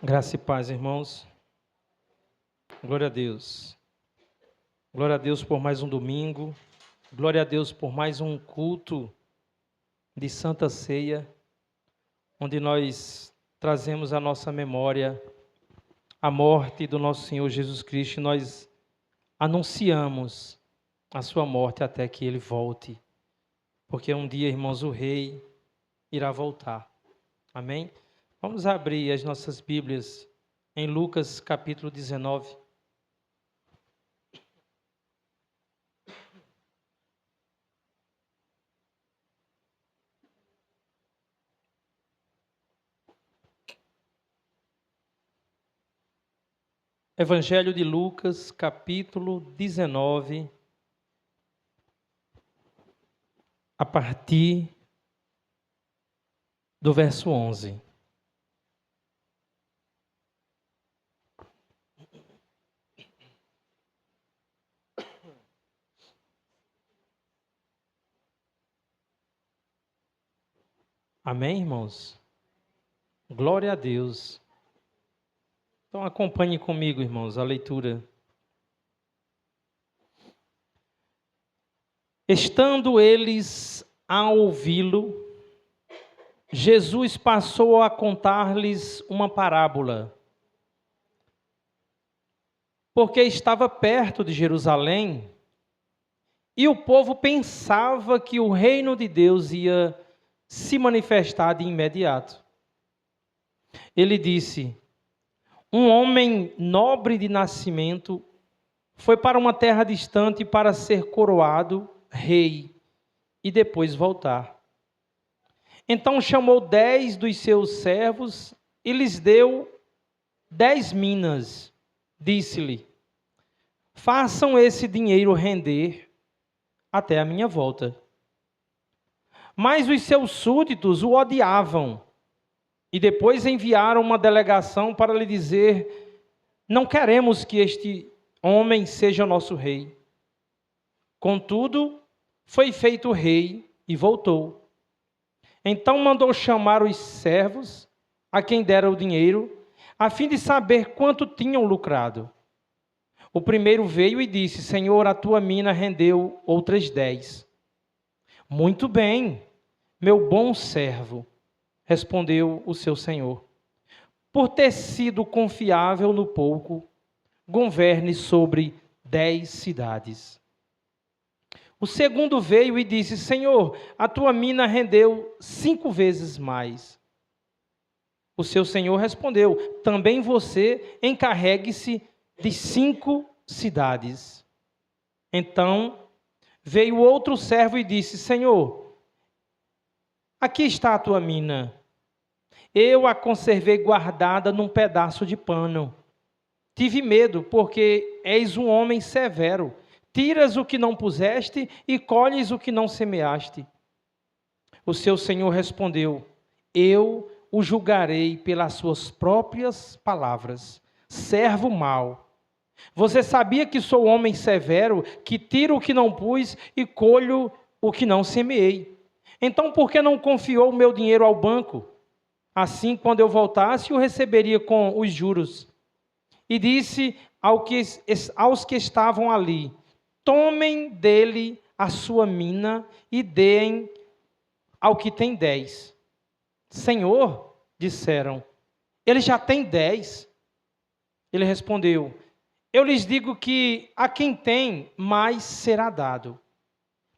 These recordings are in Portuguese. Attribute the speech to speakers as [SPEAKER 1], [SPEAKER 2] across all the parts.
[SPEAKER 1] Graça e paz, irmãos. Glória a Deus. Glória a Deus por mais um domingo. Glória a Deus por mais um culto de Santa Ceia, onde nós trazemos à nossa memória a morte do nosso Senhor Jesus Cristo e nós anunciamos a sua morte até que Ele volte. Porque um dia, irmãos, o Rei irá voltar. Amém? Vamos abrir as nossas Bíblias em Lucas capítulo 19. Evangelho de Lucas, capítulo 19, a partir do verso 11. Amém, irmãos? Glória a Deus. Então acompanhe comigo, irmãos, a leitura. Estando eles a ouvi-lo, Jesus passou a contar-lhes uma parábola. Porque estava perto de Jerusalém, e o povo pensava que o reino de Deus ia se manifestar de imediato. Ele disse: um homem nobre de nascimento foi para uma terra distante para ser coroado rei e depois voltar. Então chamou 10 dos seus servos e lhes deu 10 minas. Disse-lhe: façam esse dinheiro render até a minha volta. Mas os seus súditos o odiavam e depois enviaram uma delegação para lhe dizer: não queremos que este homem seja nosso rei. Contudo, foi feito rei e voltou. Então mandou chamar os servos, a quem dera o dinheiro, a fim de saber quanto tinham lucrado. O primeiro veio e disse: Senhor, a tua mina rendeu outras 10. Muito bem, meu bom servo, respondeu o seu senhor. Por ter sido confiável no pouco, governe sobre 10 cidades. O segundo veio e disse: Senhor, a tua mina rendeu 5 vezes mais. O seu senhor respondeu: também você encarregue-se de 5 cidades. Então veio outro servo e disse: Senhor, aqui está a tua mina. Eu a conservei guardada num pedaço de pano. Tive medo, porque és um homem severo. Tiras o que não puseste e colhes o que não semeaste. O seu senhor respondeu: eu o julgarei pelas suas próprias palavras. Servo mau. Você sabia que sou homem severo, que tiro o que não pus e colho o que não semeei. Então, por que não confiou o meu dinheiro ao banco? Assim, quando eu voltasse, o receberia com os juros. E disse aos que estavam ali: tomem dele a sua mina e deem ao que tem 10. Senhor, disseram, ele já tem 10. Ele respondeu: eu lhes digo que a quem tem, mais será dado.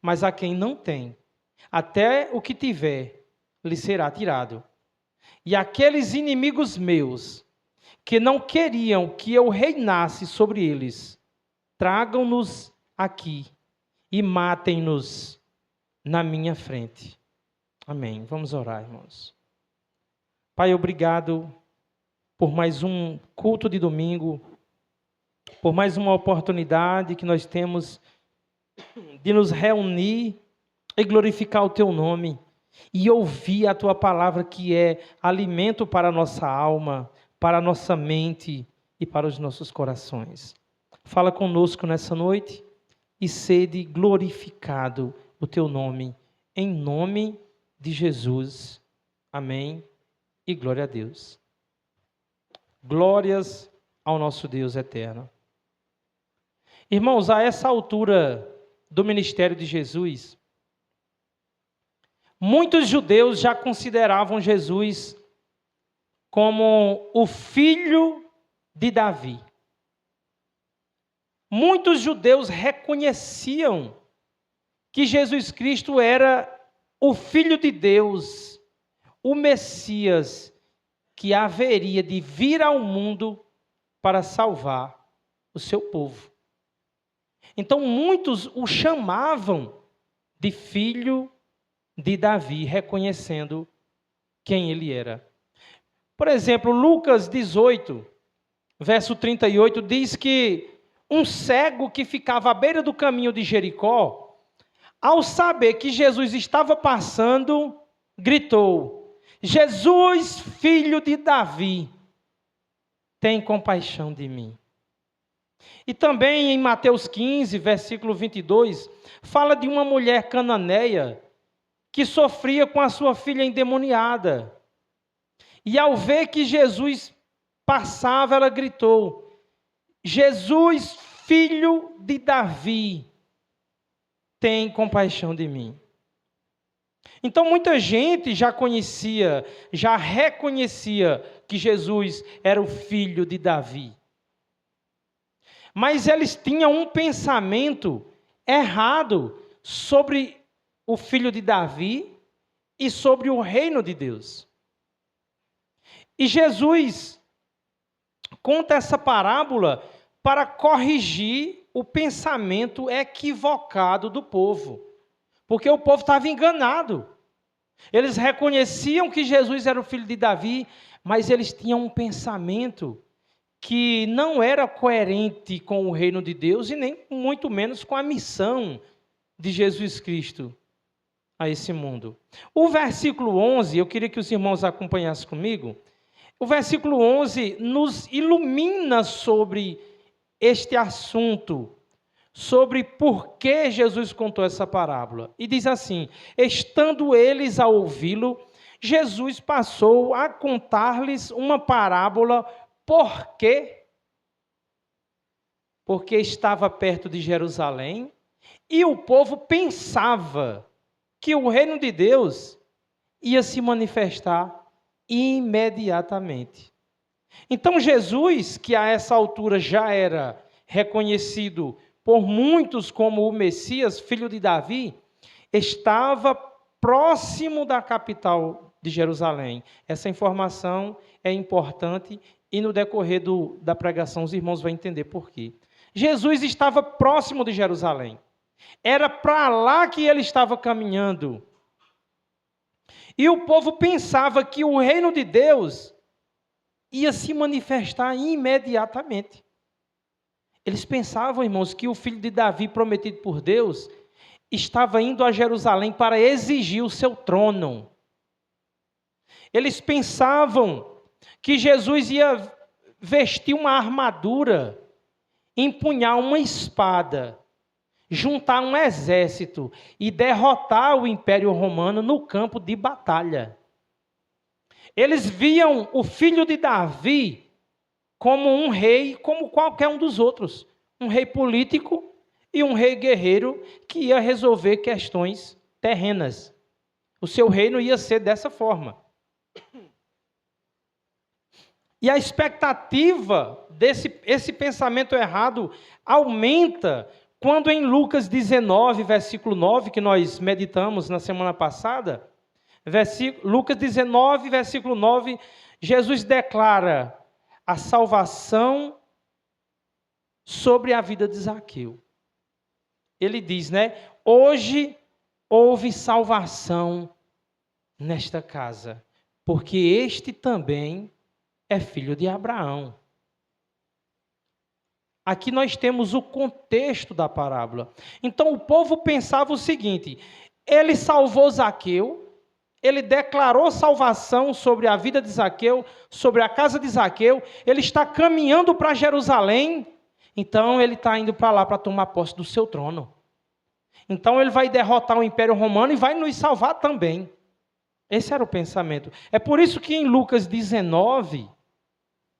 [SPEAKER 1] Mas a quem não tem, até o que tiver, lhe será tirado. E aqueles inimigos meus, que não queriam que eu reinasse sobre eles, tragam-nos aqui e matem-nos na minha frente. Amém. Vamos orar, irmãos. Pai, obrigado por mais um culto de domingo, por mais uma oportunidade que nós temos de nos reunir e glorificar o Teu nome e ouvir a Tua palavra, que é alimento para a nossa alma, para a nossa mente e para os nossos corações. Fala conosco nessa noite e sede glorificado o Teu nome, em nome de Jesus. Amém e glória a Deus. Glórias ao nosso Deus eterno. Irmãos, a essa altura do ministério de Jesus, muitos judeus já consideravam Jesus como o filho de Davi. Muitos judeus reconheciam que Jesus Cristo era o Filho de Deus, o Messias, que haveria de vir ao mundo para salvar o seu povo. Então muitos o chamavam de filho de Davi, reconhecendo quem ele era. Por exemplo, Lucas 18, verso 38, diz que um cego que ficava à beira do caminho de Jericó, ao saber que Jesus estava passando, gritou: Jesus, filho de Davi, tem compaixão de mim. E também em Mateus 15, versículo 22, fala de uma mulher cananeia que sofria com a sua filha endemoniada. E ao ver que Jesus passava, ela gritou: Jesus, filho de Davi, tem compaixão de mim. Então muita gente já conhecia, já reconhecia que Jesus era o filho de Davi. Mas eles tinham um pensamento errado sobre o filho de Davi e sobre o reino de Deus. E Jesus conta essa parábola para corrigir o pensamento equivocado do povo. Porque o povo estava enganado. Eles reconheciam que Jesus era o filho de Davi, mas eles tinham um pensamento que não era coerente com o reino de Deus e nem muito menos com a missão de Jesus Cristo a esse mundo. O versículo 11, eu queria que os irmãos acompanhassem comigo. O versículo 11 nos ilumina sobre este assunto, sobre por que Jesus contou essa parábola. E diz assim: estando eles a ouvi-lo, Jesus passou a contar-lhes uma parábola. Por quê? Porque estava perto de Jerusalém e o povo pensava que o reino de Deus ia se manifestar imediatamente. Então Jesus, que a essa altura já era reconhecido por muitos como o Messias, filho de Davi, estava próximo da capital de Jerusalém. Essa informação é importante e no decorrer da pregação os irmãos vão entender por quê. Jesus estava próximo de Jerusalém. Era para lá que ele estava caminhando. E o povo pensava que o reino de Deus ia se manifestar imediatamente. Eles pensavam, irmãos, que o filho de Davi, prometido por Deus, estava indo a Jerusalém para exigir o seu trono. Eles pensavam que Jesus ia vestir uma armadura, empunhar uma espada, juntar um exército e derrotar o Império Romano no campo de batalha. Eles viam o filho de Davi como um rei, como qualquer um dos outros. Um rei político e um rei guerreiro que ia resolver questões terrenas. O seu reino ia ser dessa forma. E a expectativa esse pensamento errado aumenta quando em Lucas 19, versículo 9, que nós meditamos na semana passada, Lucas 19, versículo 9, Jesus declara a salvação sobre a vida de Zaqueu. Ele diz, hoje houve salvação nesta casa, porque este também é filho de Abraão. Aqui nós temos o contexto da parábola. Então o povo pensava o seguinte: ele salvou Zaqueu, ele declarou salvação sobre a vida de Zaqueu, sobre a casa de Zaqueu, ele está caminhando para Jerusalém, então ele está indo para lá para tomar posse do seu trono. Então ele vai derrotar o Império Romano e vai nos salvar também. Esse era o pensamento. É por isso que em Lucas 19,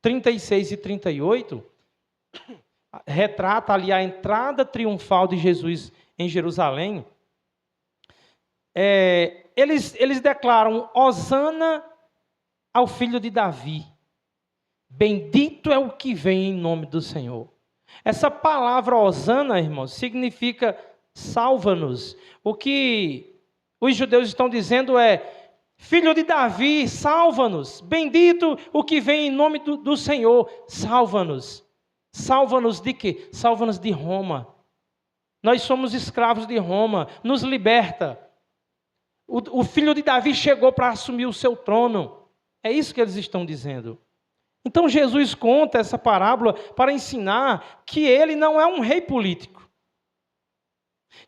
[SPEAKER 1] 36 e 38, retrata ali a entrada triunfal de Jesus em Jerusalém. Eles declaram: Hosana ao filho de Davi. Bendito é o que vem em nome do Senhor. Essa palavra Hosana, irmãos, significa salva-nos. O que os judeus estão dizendo é: filho de Davi, salva-nos. Bendito o que vem em nome do Senhor, salva-nos. Salva-nos de quê? Salva-nos de Roma. Nós somos escravos de Roma, nos liberta. O filho de Davi chegou para assumir o seu trono. É isso que eles estão dizendo. Então Jesus conta essa parábola para ensinar que ele não é um rei político.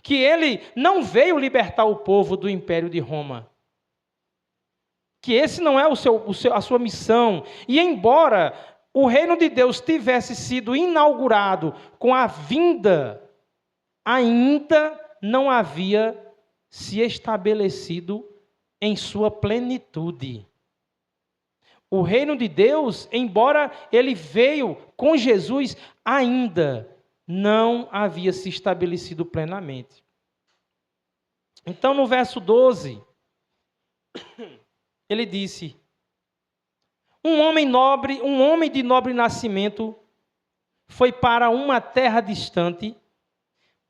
[SPEAKER 1] Que ele não veio libertar o povo do império de Roma. Que esse não é a sua missão. E embora o reino de Deus tivesse sido inaugurado com a vinda, ainda não havia se estabelecido em sua plenitude. O reino de Deus, embora ele veio com Jesus, ainda não havia se estabelecido plenamente. Então, no verso 12, ele disse: um homem de nobre nascimento foi para uma terra distante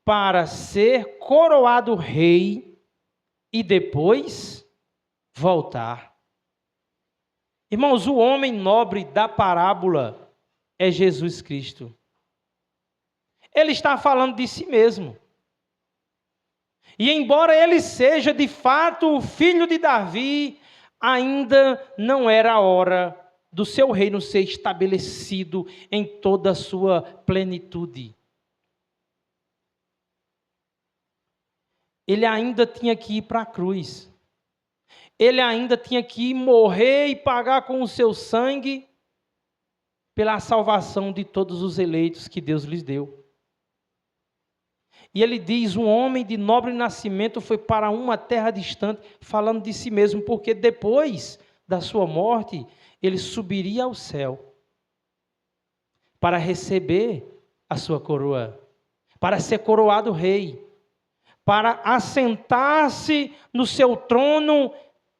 [SPEAKER 1] para ser coroado rei e depois voltar. Irmãos, o homem nobre da parábola é Jesus Cristo. Ele está falando de si mesmo. E embora ele seja de fato o filho de Davi, ainda não era a hora do seu reino ser estabelecido em toda a sua plenitude. Ele ainda tinha que ir para a cruz. Ele ainda tinha que morrer e pagar com o seu sangue pela salvação de todos os eleitos que Deus lhes deu. E ele diz: um homem de nobre nascimento foi para uma terra distante, falando de si mesmo, porque depois da sua morte, ele subiria ao céu para receber a sua coroa, para ser coroado rei, para assentar-se no seu trono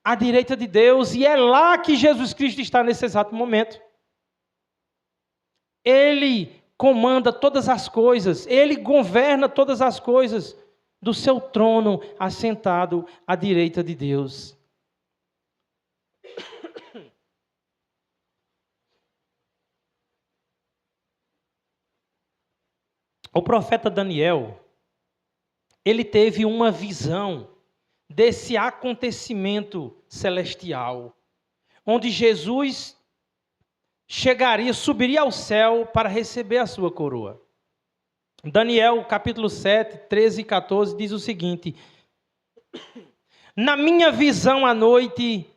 [SPEAKER 1] à direita de Deus, e é lá que Jesus Cristo está nesse exato momento. Ele comanda todas as coisas, ele governa todas as coisas do seu trono, assentado à direita de Deus. O profeta Daniel, ele teve uma visão desse acontecimento celestial, onde Jesus subiria ao céu para receber a sua coroa. Daniel, capítulo 7, 13 e 14, diz o seguinte: na minha visão à noite,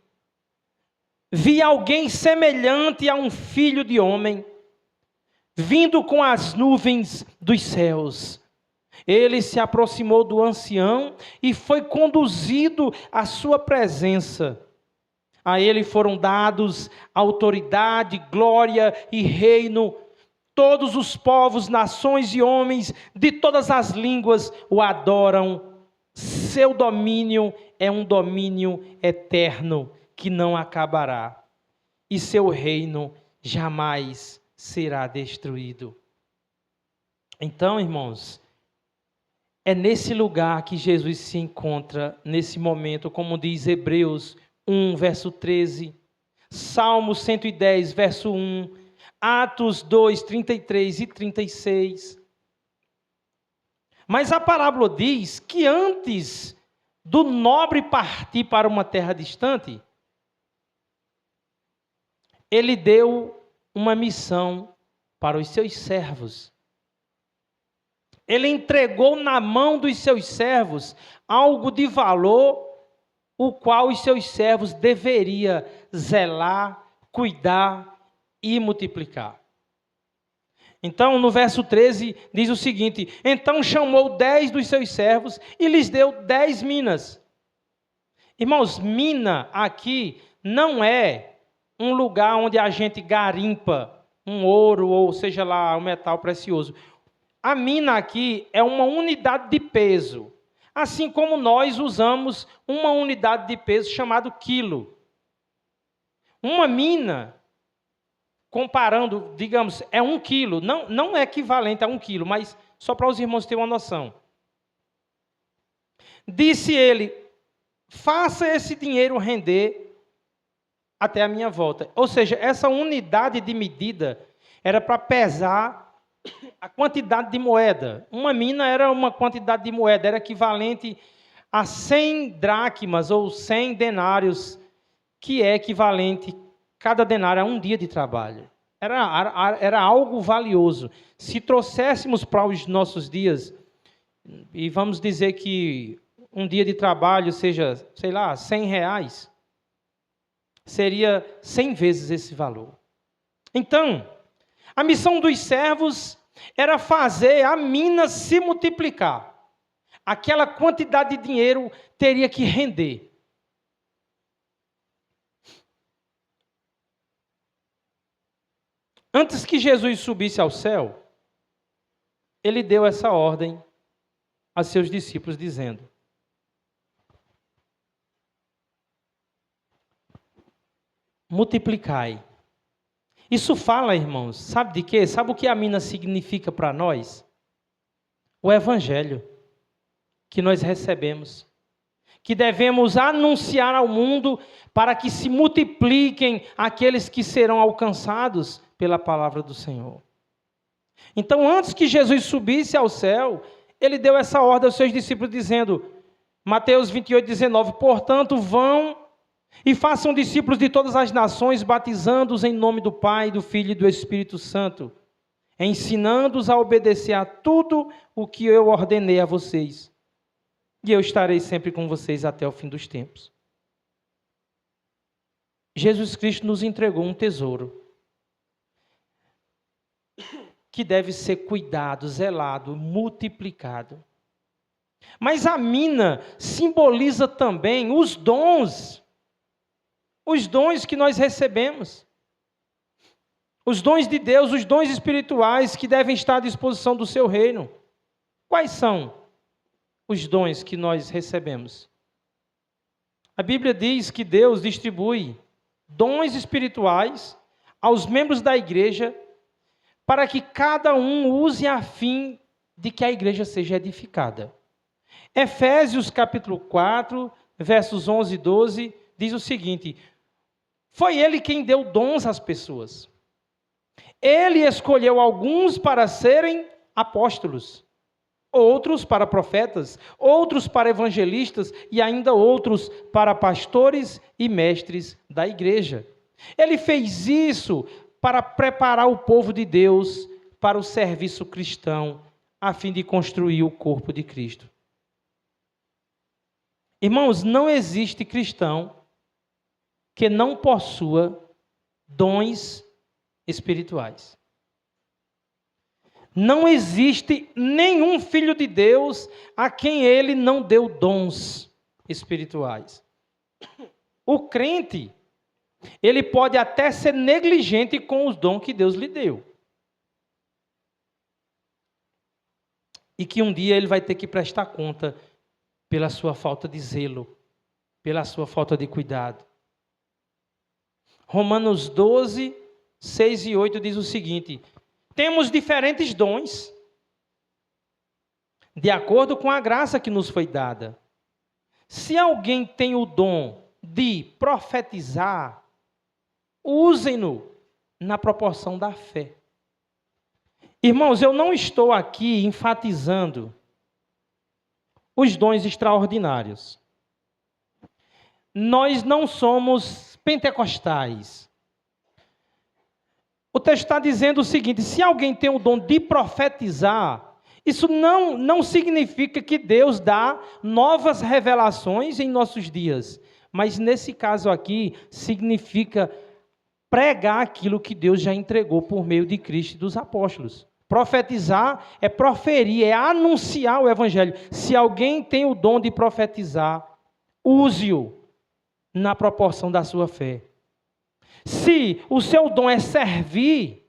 [SPEAKER 1] vi alguém semelhante a um filho de homem, vindo com as nuvens dos céus. Ele se aproximou do ancião e foi conduzido à sua presença. A ele foram dados autoridade, glória e reino. Todos os povos, nações e homens de todas as línguas o adoram. Seu domínio é um domínio eterno que não acabará. E seu reino jamais será destruído. Então, irmãos, é nesse lugar que Jesus se encontra, nesse momento, como diz Hebreus 1, verso 13, Salmo 110, verso 1, Atos 2, 33 e 36. Mas a parábola diz que antes do nobre partir para uma terra distante, ele deu uma missão para os seus servos. Ele entregou na mão dos seus servos algo de valor, o qual os seus servos deveriam zelar, cuidar e multiplicar. Então, no verso 13, diz o seguinte: então chamou 10 dos seus servos e lhes deu 10 minas. Irmãos, mina aqui não é um lugar onde a gente garimpa um ouro, ou seja lá, um metal precioso. A mina aqui é uma unidade de peso, assim como nós usamos uma unidade de peso chamado quilo. Uma mina, comparando, digamos, é 1 quilo, não é equivalente a 1 quilo, mas só para os irmãos terem uma noção. Disse ele, faça esse dinheiro render até a minha volta. Ou seja, essa unidade de medida era para pesar a quantidade de moeda. Uma mina era uma quantidade de moeda, era equivalente a 100 dracmas ou 100 denários, que é equivalente, cada denário, a um dia de trabalho. Era algo valioso. Se trouxéssemos para os nossos dias, e vamos dizer que um dia de trabalho seja, sei lá, R$100, seria 100 vezes esse valor. Então, a missão dos servos era fazer a mina se multiplicar. Aquela quantidade de dinheiro teria que render. Antes que Jesus subisse ao céu, ele deu essa ordem a seus discípulos, dizendo: multiplicai. Isso fala, irmãos, sabe de quê? Sabe o que a mina significa para nós? O Evangelho que nós recebemos, que devemos anunciar ao mundo para que se multipliquem aqueles que serão alcançados pela palavra do Senhor. Então, antes que Jesus subisse ao céu, ele deu essa ordem aos seus discípulos, dizendo, Mateus 28:19, portanto, vão e façam discípulos de todas as nações, batizando-os em nome do Pai, do Filho e do Espírito Santo, ensinando-os a obedecer a tudo o que eu ordenei a vocês. E eu estarei sempre com vocês até o fim dos tempos. Jesus Cristo nos entregou um tesouro que deve ser cuidado, zelado, multiplicado. Mas a mina simboliza também os dons que nós recebemos. Os dons de Deus, os dons espirituais que devem estar à disposição do seu reino. Quais são os dons que nós recebemos? A Bíblia diz que Deus distribui dons espirituais aos membros da igreja para que cada um use a fim de que a igreja seja edificada. Efésios capítulo 4, versos 11 e 12, diz o seguinte: foi ele quem deu dons às pessoas. Ele escolheu alguns para serem apóstolos, outros para profetas, outros para evangelistas e ainda outros para pastores e mestres da igreja. Ele fez isso para preparar o povo de Deus para o serviço cristão, a fim de construir o corpo de Cristo. Irmãos, não existe cristão que não possua dons espirituais. Não existe nenhum filho de Deus a quem ele não deu dons espirituais. O crente, ele pode até ser negligente com os dons que Deus lhe deu. E que um dia ele vai ter que prestar conta pela sua falta de zelo, pela sua falta de cuidado. Romanos 12, 6 e 8 diz o seguinte: temos diferentes dons, de acordo com a graça que nos foi dada. Se alguém tem o dom de profetizar, usem-no na proporção da fé. Irmãos, eu não estou aqui enfatizando os dons extraordinários. Nós não somos pentecostais. O texto está dizendo o seguinte: se alguém tem o dom de profetizar, isso não significa que Deus dá novas revelações em nossos dias. Mas nesse caso aqui, significa pregar aquilo que Deus já entregou por meio de Cristo e dos apóstolos. Profetizar é proferir, é anunciar o evangelho. Se alguém tem o dom de profetizar, use-o na proporção da sua fé. Se o seu dom é servir,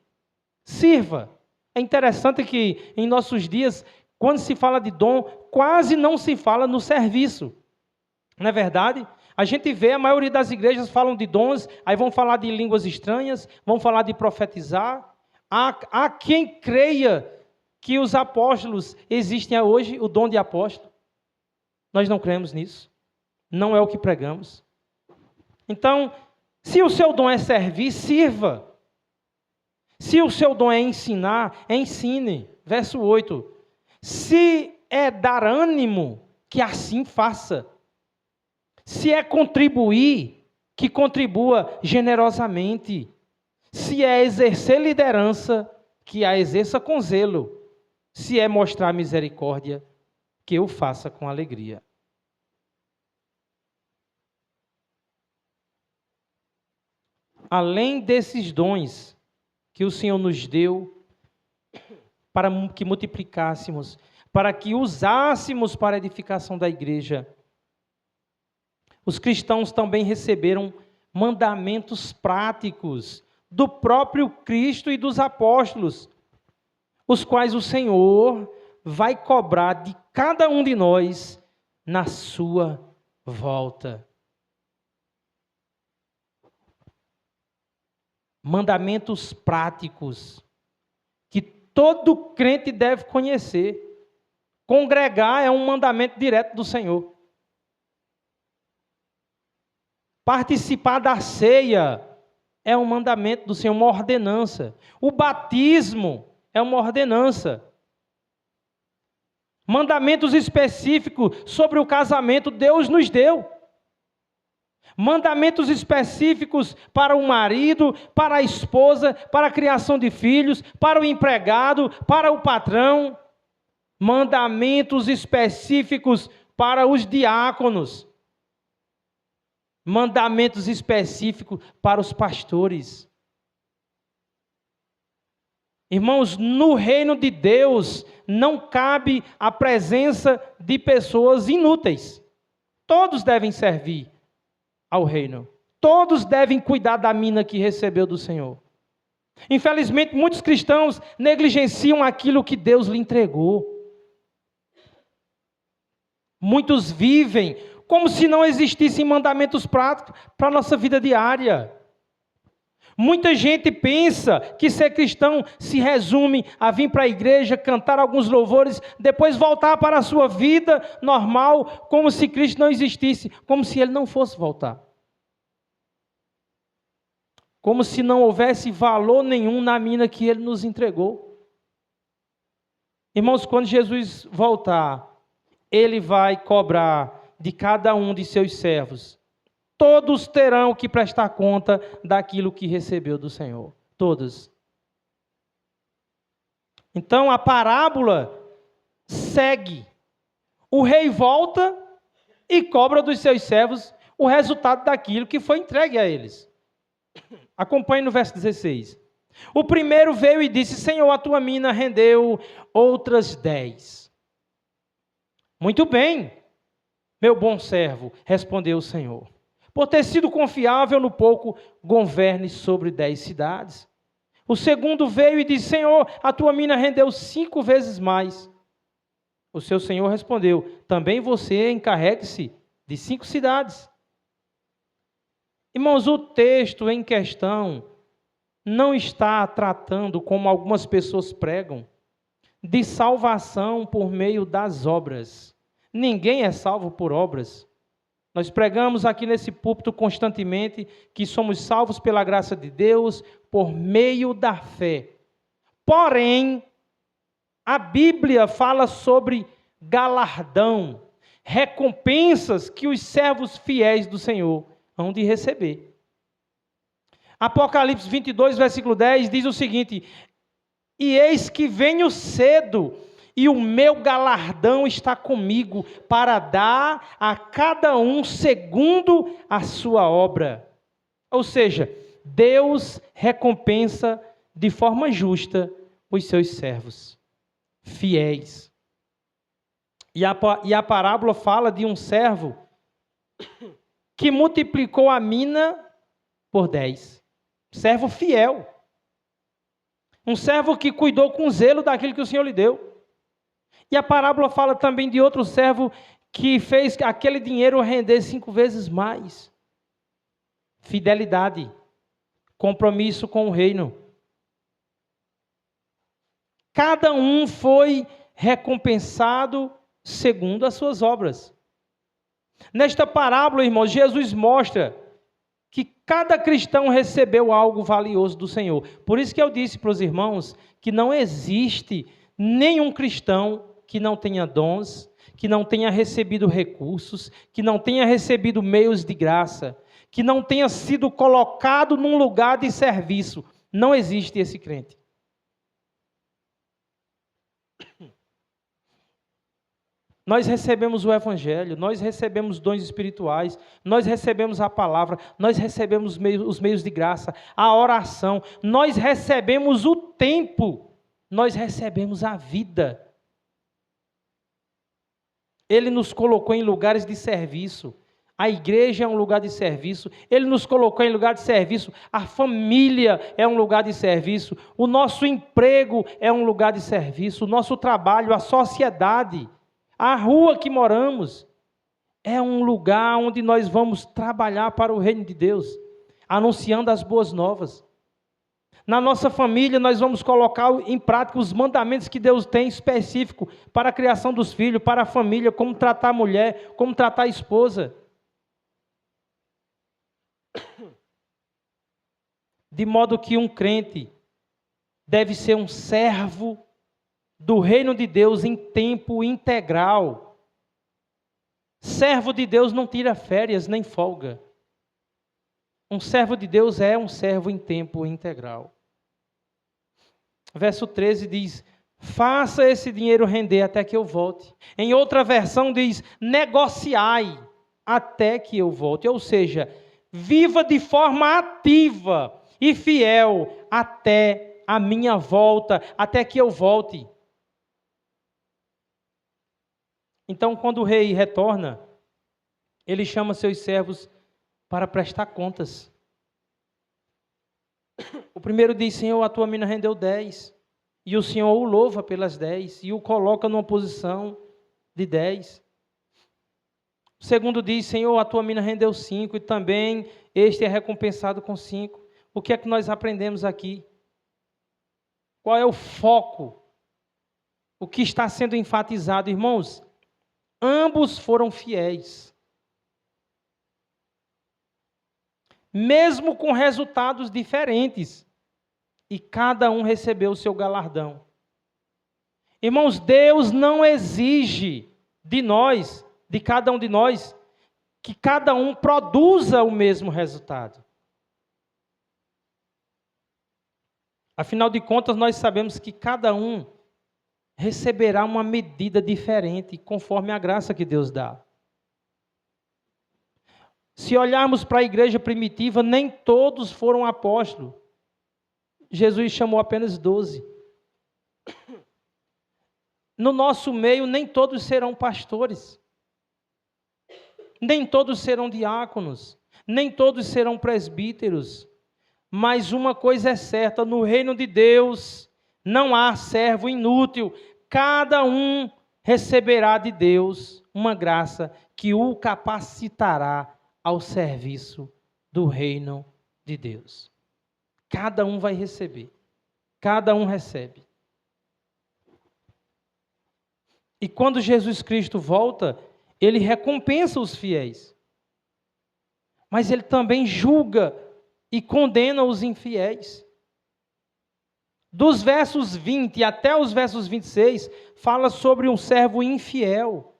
[SPEAKER 1] Sirva. É interessante que em nossos dias, quando se fala de dom, quase não se fala no serviço. Não é verdade? A gente vê, a maioria das igrejas falam de dons, aí vão falar de línguas estranhas, vão falar de profetizar. Há quem creia que os apóstolos existem hoje, o dom de apóstolo. Nós não cremos nisso. Não é o que pregamos. Então, se o seu dom é servir, sirva. Se o seu dom é ensinar, ensine. Verso 8. Se é dar ânimo, que assim faça. Se é contribuir, que contribua generosamente. Se é exercer liderança, que a exerça com zelo. Se é mostrar misericórdia, que eu faça com alegria. Além desses dons que o Senhor nos deu, para que multiplicássemos, para que usássemos para a edificação da igreja, os cristãos também receberam mandamentos práticos do próprio Cristo e dos apóstolos, os quais o Senhor vai cobrar de cada um de nós na sua volta. Mandamentos práticos que todo crente deve conhecer. Congregar é um mandamento direto do Senhor. Participar da ceia é um mandamento do Senhor, uma ordenança. O batismo é uma ordenança. Mandamentos específicos sobre o casamento, Deus nos deu. Mandamentos específicos para o marido, para a esposa, para a criação de filhos, para o empregado, para o patrão. Mandamentos específicos para os diáconos. Mandamentos específicos para os pastores. Irmãos, no reino de Deus não cabe a presença de pessoas inúteis. Todos devem servir ao reino. Todos devem cuidar da mina que recebeu do Senhor. Infelizmente, muitos cristãos negligenciam aquilo que Deus lhe entregou. Muitos vivem como se não existissem mandamentos práticos para a nossa vida diária. Muita gente pensa que ser cristão se resume a vir para a igreja, cantar alguns louvores, depois voltar para a sua vida normal, como se Cristo não existisse, como se Ele não fosse voltar. Como se não houvesse valor nenhum na mina que Ele nos entregou. Irmãos, quando Jesus voltar, Ele vai cobrar de cada um de seus servos. Todos terão que prestar conta daquilo que recebeu do Senhor. Todos. Então a parábola segue. O rei volta e cobra dos seus servos o resultado daquilo que foi entregue a eles. Acompanhe no verso 16. O primeiro veio e disse: Senhor, a tua mina rendeu outras 10. Muito bem, meu bom servo, respondeu o Senhor. Por ter sido confiável no pouco, governe sobre 10 cidades. O segundo veio e disse: Senhor, a tua mina rendeu 5 vezes mais. O seu senhor respondeu: também você encarregue-se de 5 cidades. Irmãos, o texto em questão não está tratando, como algumas pessoas pregam, de salvação por meio das obras. Ninguém é salvo por obras. Nós pregamos aqui nesse púlpito constantemente que somos salvos pela graça de Deus por meio da fé. Porém, a Bíblia fala sobre galardão, recompensas que os servos fiéis do Senhor hão de receber. Apocalipse 22, versículo 10 diz o seguinte: e eis que venho cedo, e o meu galardão está comigo, para dar a cada um segundo a sua obra. Ou seja, Deus recompensa de forma justa os seus servos fiéis. E a parábola fala de um servo que multiplicou a mina por 10. Servo fiel. Um servo que cuidou com zelo daquilo que o Senhor lhe deu. E a parábola fala também de outro servo que fez aquele dinheiro render 5 vezes mais. Fidelidade, compromisso com o reino. Cada um foi recompensado segundo as suas obras. Nesta parábola, irmãos, Jesus mostra que cada cristão recebeu algo valioso do Senhor. Por isso que eu disse para os irmãos que não existe nenhum cristão que não tenha dons, que não tenha recebido recursos, que não tenha recebido meios de graça, que não tenha sido colocado num lugar de serviço. Não existe esse crente. Nós recebemos o Evangelho, nós recebemos dons espirituais, nós recebemos a palavra, nós recebemos os meios de graça, a oração, nós recebemos o tempo, nós recebemos a vida. Ele nos colocou em lugares de serviço. A igreja é um lugar de serviço. Ele nos colocou em lugar de serviço. A família é um lugar de serviço. O nosso emprego é um lugar de serviço. O nosso trabalho, a sociedade, a rua que moramos, é um lugar onde nós vamos trabalhar para o reino de Deus, anunciando as boas novas. Na nossa família, nós vamos colocar em prática os mandamentos que Deus tem específico para a criação dos filhos, para a família, como tratar a mulher, como tratar a esposa. De modo que um crente deve ser um servo do reino de Deus em tempo integral. Servo de Deus não tira férias nem folga. Um servo de Deus é um servo em tempo integral. Verso 13 diz: faça esse dinheiro render até que eu volte. Em outra versão diz: negociai até que eu volte. Ou seja, viva de forma ativa e fiel até a minha volta, até que eu volte. Então, quando o rei retorna, ele chama seus servos para prestar contas. O primeiro diz: Senhor, a tua mina rendeu 10. E o Senhor o louva pelas 10 e o coloca numa posição de 10. O segundo diz: Senhor, a tua mina rendeu 5 e também este é recompensado com 5. O que é que nós aprendemos aqui? Qual é o foco? O que está sendo enfatizado, irmãos? Ambos foram fiéis. Mesmo com resultados diferentes. E cada um recebeu o seu galardão. Irmãos, Deus não exige de nós, de cada um de nós, que cada um produza o mesmo resultado. Afinal de contas, nós sabemos que cada um receberá uma medida diferente, conforme a graça que Deus dá. Se olharmos para a igreja primitiva, nem todos foram apóstolos. Jesus chamou apenas 12. No nosso meio, nem todos serão pastores. Nem todos serão diáconos. Nem todos serão presbíteros. Mas uma coisa é certa, no reino de Deus não há servo inútil. Cada um receberá de Deus uma graça que o capacitará ao serviço do reino de Deus. Cada um vai receber. Cada um recebe. E quando Jesus Cristo volta, ele recompensa os fiéis. Mas ele também julga e condena os infiéis. Dos versos 20 até os versos 26, fala sobre um servo infiel.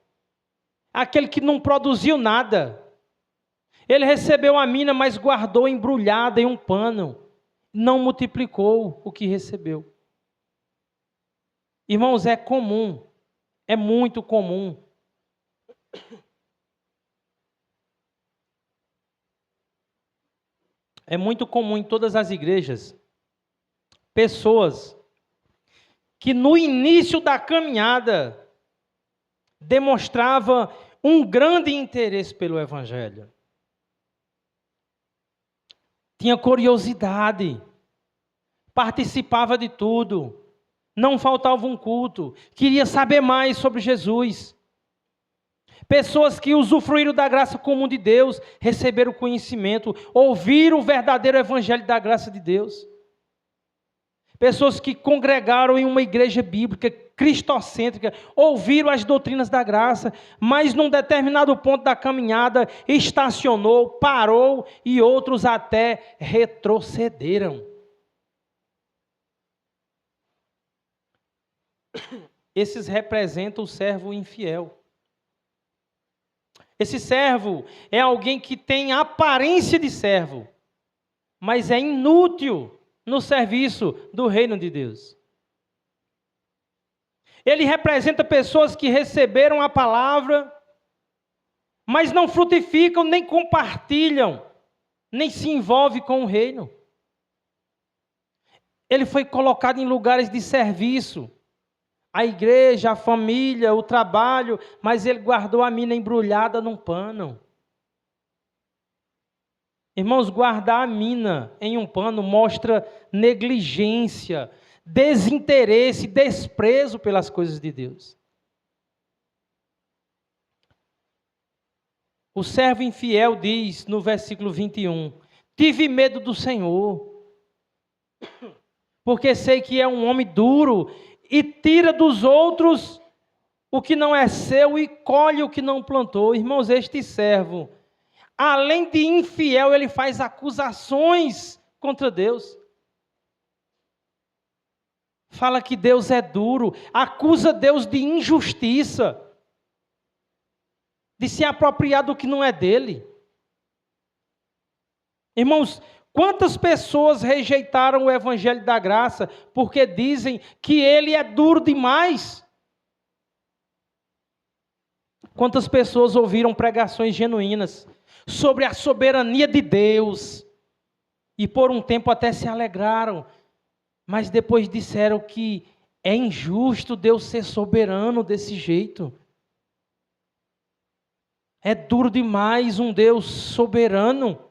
[SPEAKER 1] Aquele que não produziu nada. Ele recebeu a mina, mas guardou embrulhada em um pano. Não multiplicou o que recebeu. Irmãos, é comum, é muito comum. É muito comum em todas as igrejas, pessoas que no início da caminhada demonstravam um grande interesse pelo Evangelho. Tinha curiosidade, participava de tudo, não faltava um culto, queria saber mais sobre Jesus. Pessoas que usufruíram da graça comum de Deus, receberam conhecimento, ouviram o verdadeiro evangelho da graça de Deus. Pessoas que congregaram em uma igreja bíblica, cristocêntrica, ouviram as doutrinas da graça, mas num determinado ponto da caminhada, estacionou, parou e outros até retrocederam. Esses representam o servo infiel. Esse servo é alguém que tem aparência de servo, mas é inútil no serviço do reino de Deus. Ele representa pessoas que receberam a palavra, mas não frutificam, nem compartilham, nem se envolvem com o reino. Ele foi colocado em lugares de serviço, a igreja, a família, o trabalho, mas ele guardou a mina embrulhada num pano. Irmãos, guardar a mina em um pano mostra negligência, desinteresse, desprezo pelas coisas de Deus. O servo infiel diz no versículo 21, tive medo do Senhor, porque sei que é um homem duro e tira dos outros o que não é seu e colhe o que não plantou. Irmãos, este servo, além de infiel, ele faz acusações contra Deus. Fala que Deus é duro, acusa Deus de injustiça, de se apropriar do que não é dele. Irmãos, quantas pessoas rejeitaram o evangelho da graça porque dizem que ele é duro demais? Quantas pessoas ouviram pregações genuínas sobre a soberania de Deus e por um tempo até se alegraram, mas depois disseram que é injusto Deus ser soberano desse jeito. É duro demais um Deus soberano.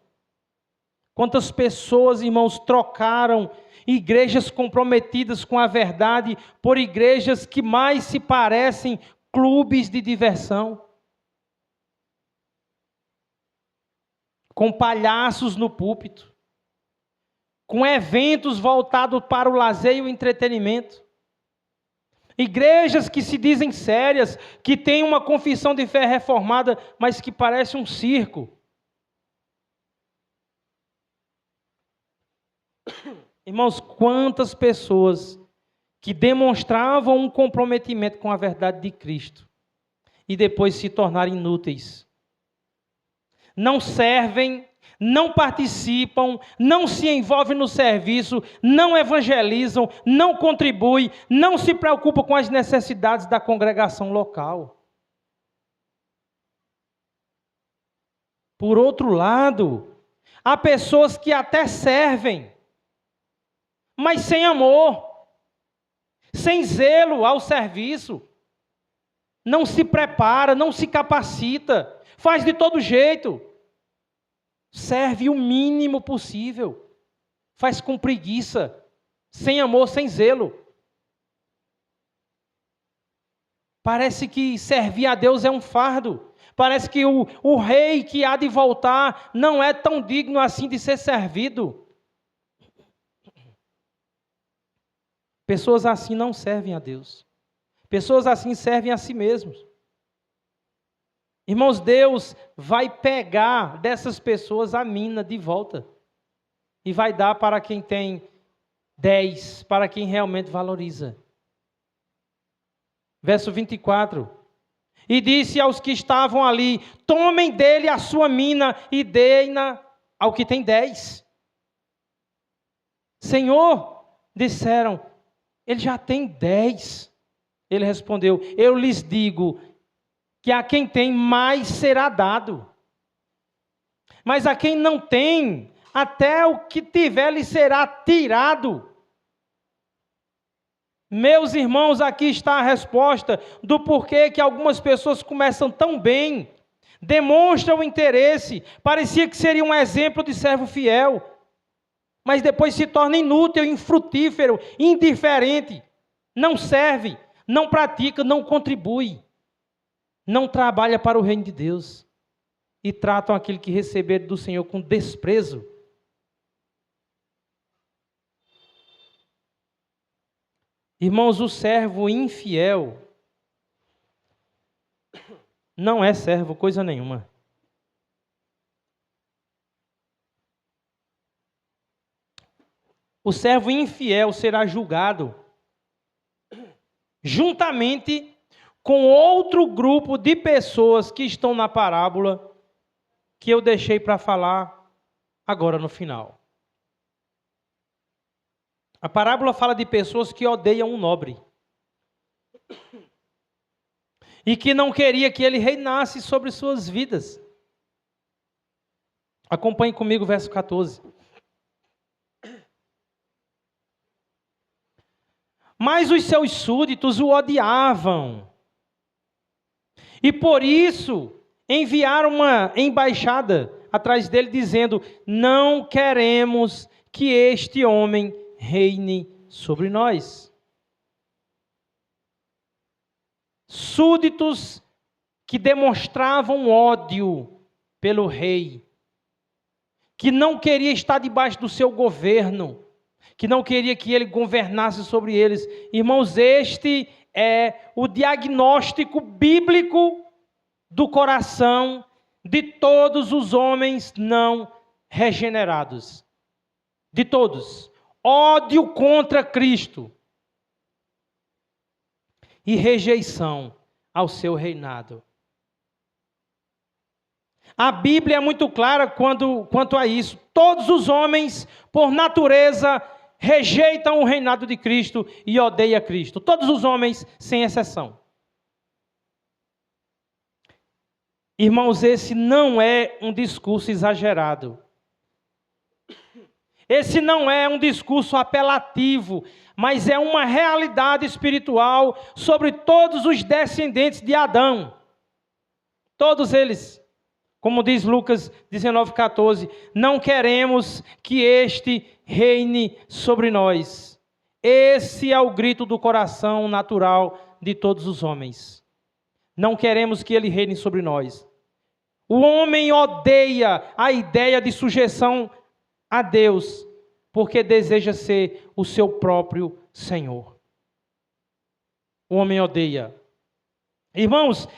[SPEAKER 1] Quantas pessoas, irmãos, trocaram igrejas comprometidas com a verdade por igrejas que mais se parecem clubes de diversão, com palhaços no púlpito, com eventos voltados para o lazer e o entretenimento. Igrejas que se dizem sérias, que têm uma confissão de fé reformada, mas que parece um circo. Irmãos, quantas pessoas que demonstravam um comprometimento com a verdade de Cristo e depois se tornaram inúteis. Não servem, não participam, não se envolvem no serviço, não evangelizam, não contribuem, não se preocupam com as necessidades da congregação local. Por outro lado, há pessoas que até servem, mas sem amor, sem zelo ao serviço, não se prepara, não se capacita, faz de todo jeito, serve o mínimo possível, faz com preguiça, sem amor, sem zelo. Parece que servir a Deus é um fardo, parece que o rei que há de voltar não é tão digno assim de ser servido. Pessoas assim não servem a Deus. Pessoas assim servem a si mesmos. Irmãos, Deus vai pegar dessas pessoas a mina de volta. E vai dar para quem tem 10, para quem realmente valoriza. Verso 24. E disse aos que estavam ali, tomem dele a sua mina e deem-na ao que tem 10. Senhor, disseram, ele já tem 10. Ele respondeu, eu lhes digo que a quem tem mais será dado. Mas a quem não tem, até o que tiver lhe será tirado. Meus irmãos, aqui está a resposta do porquê que algumas pessoas começam tão bem, demonstram interesse, parecia que seria um exemplo de servo fiel, mas depois se torna inútil, infrutífero, indiferente, não serve, não pratica, não contribui, não trabalha para o reino de Deus e tratam aquele que receberam do Senhor com desprezo. Irmãos, o servo infiel não é servo coisa nenhuma. O servo infiel será julgado juntamente com outro grupo de pessoas que estão na parábola que eu deixei para falar agora no final. A parábola fala de pessoas que odeiam um nobre e que não queria que ele reinasse sobre suas vidas. Acompanhe comigo o verso 14. Mas os seus súditos o odiavam, e por isso enviaram uma embaixada atrás dele, dizendo: não queremos que este homem reine sobre nós. Súditos que demonstravam ódio pelo rei, que não queria estar debaixo do seu governo, que não queria que ele governasse sobre eles. Irmãos, este é o diagnóstico bíblico do coração de todos os homens não regenerados. De todos. Ódio contra Cristo e rejeição ao seu reinado. A Bíblia é muito clara quanto a isso. Todos os homens, por natureza, rejeitam o reinado de Cristo e odeiam Cristo. Todos os homens, sem exceção. Irmãos, esse não é um discurso exagerado. Esse não é um discurso apelativo, mas é uma realidade espiritual sobre todos os descendentes de Adão. Todos eles. Como diz Lucas 19,14, não queremos que este reine sobre nós. Esse é o grito do coração natural de todos os homens. Não queremos que ele reine sobre nós. O homem odeia a ideia de sujeição a Deus, porque deseja ser o seu próprio Senhor. O homem odeia. Irmãos,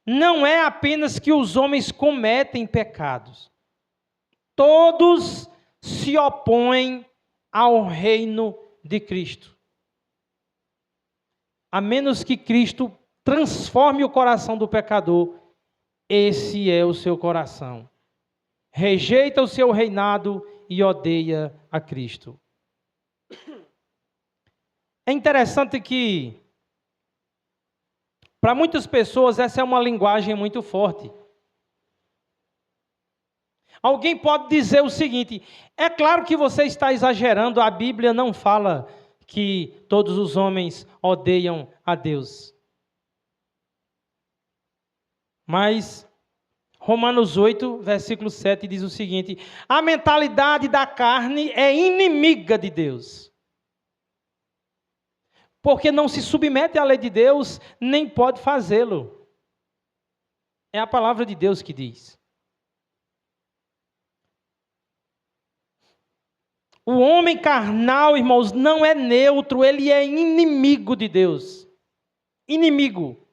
[SPEAKER 1] não é apenas que os homens cometem pecados. Todos se opõem ao reino de Cristo. A menos que Cristo transforme o coração do pecador, esse é o seu coração. Rejeita o seu reinado e odeia a Cristo. É interessante que, para muitas pessoas, essa é uma linguagem muito forte. Alguém pode dizer o seguinte: é claro que você está exagerando, a Bíblia não fala que todos os homens odeiam a Deus. Mas Romanos 8, versículo 7 diz o seguinte: a mentalidade da carne é inimiga de Deus. Porque não se submete à lei de Deus, nem pode fazê-lo. É a palavra de Deus que diz. O homem carnal, irmãos, não é neutro, ele é inimigo de Deus. Inimigo.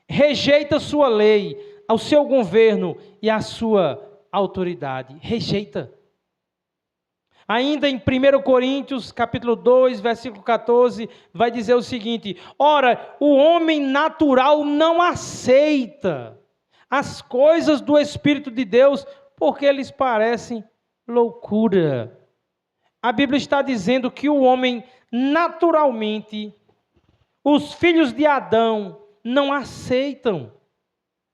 [SPEAKER 1] Rejeita sua lei, ao seu governo e à sua autoridade. Rejeita. Ainda em 1 Coríntios, capítulo 2, versículo 14, vai dizer o seguinte: ora, o homem natural não aceita as coisas do Espírito de Deus, porque lhes parecem loucura. A Bíblia está dizendo que o homem, naturalmente, os filhos de Adão, não aceitam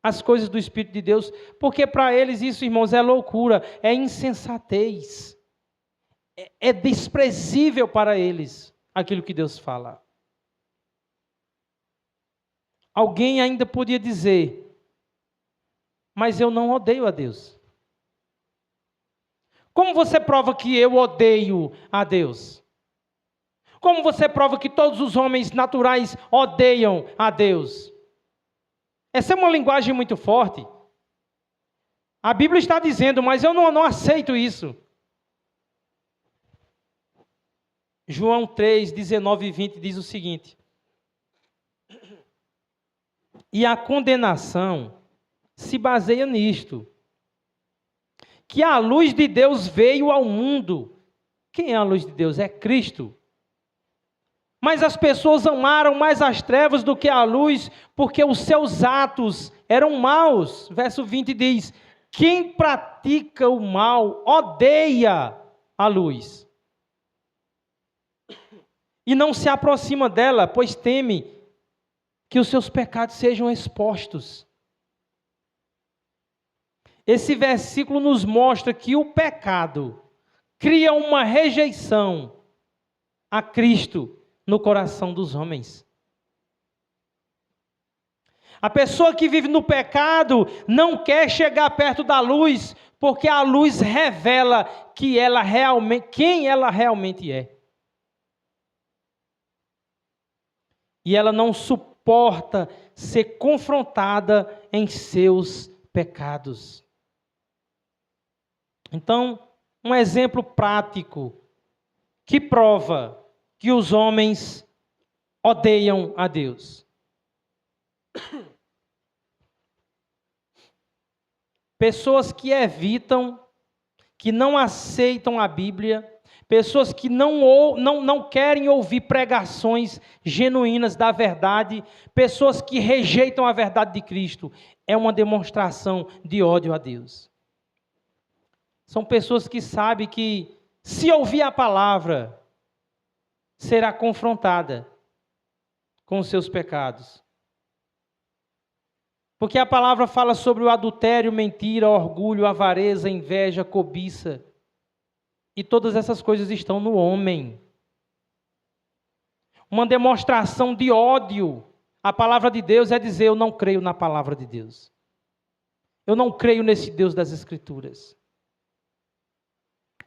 [SPEAKER 1] as coisas do Espírito de Deus, porque para eles isso, irmãos, é loucura, é insensatez. É desprezível para eles aquilo que Deus fala. Alguém ainda podia dizer: mas eu não odeio a Deus. Como você prova que eu odeio a Deus? Como você prova que todos os homens naturais odeiam a Deus? Essa é uma linguagem muito forte. A Bíblia está dizendo, mas eu não aceito isso. João 3, 19 e 20 diz o seguinte: e a condenação se baseia nisto, que a luz de Deus veio ao mundo. Quem é a luz de Deus? É Cristo. Mas as pessoas amaram mais as trevas do que a luz, porque os seus atos eram maus. Verso 20 diz: quem pratica o mal odeia a luz e não se aproxima dela, pois teme que os seus pecados sejam expostos. Esse versículo nos mostra que o pecado cria uma rejeição a Cristo no coração dos homens. A pessoa que vive no pecado não quer chegar perto da luz, porque a luz revela que ela realmente, quem ela realmente é. E ela não suporta ser confrontada em seus pecados. Então, um exemplo prático que prova que os homens odeiam a Deus. Pessoas que evitam, que não aceitam a Bíblia, pessoas que não querem ouvir pregações genuínas da verdade, pessoas que rejeitam a verdade de Cristo, é uma demonstração de ódio a Deus. São pessoas que sabem que, se ouvir a palavra, será confrontada com os seus pecados. Porque a palavra fala sobre o adultério, mentira, orgulho, avareza, inveja, cobiça. E todas essas coisas estão no homem. Uma demonstração de ódio à palavra de Deus é dizer: eu não creio na palavra de Deus. Eu não creio nesse Deus das Escrituras.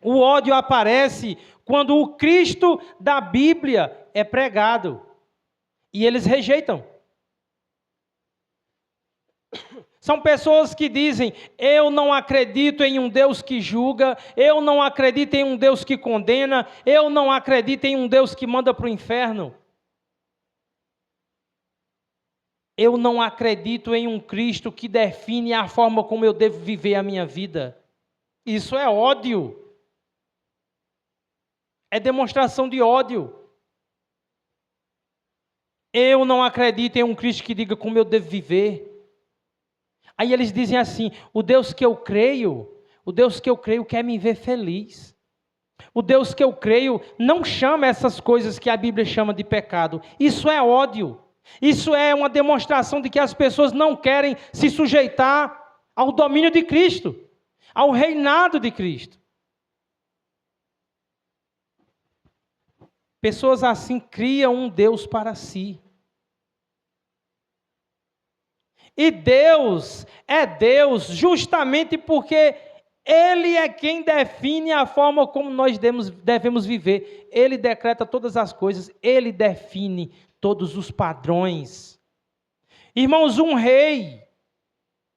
[SPEAKER 1] O ódio aparece quando o Cristo da Bíblia é pregado. E eles rejeitam. São pessoas que dizem: eu não acredito em um Deus que julga, eu não acredito em um Deus que condena, eu não acredito em um Deus que manda para o inferno. Eu não acredito em um Cristo que define a forma como eu devo viver a minha vida. Isso é ódio. É demonstração de ódio. Eu não acredito em um Cristo que diga como eu devo viver. Aí eles dizem assim: o Deus que eu creio quer me ver feliz. O Deus que eu creio não chama essas coisas que a Bíblia chama de pecado. Isso é ódio. Isso é uma demonstração de que as pessoas não querem se sujeitar ao domínio de Cristo, ao reinado de Cristo. Pessoas assim criam um Deus para si. E Deus é Deus justamente porque Ele é quem define a forma como nós devemos viver. Ele decreta todas as coisas, Ele define todos os padrões. Irmãos, um rei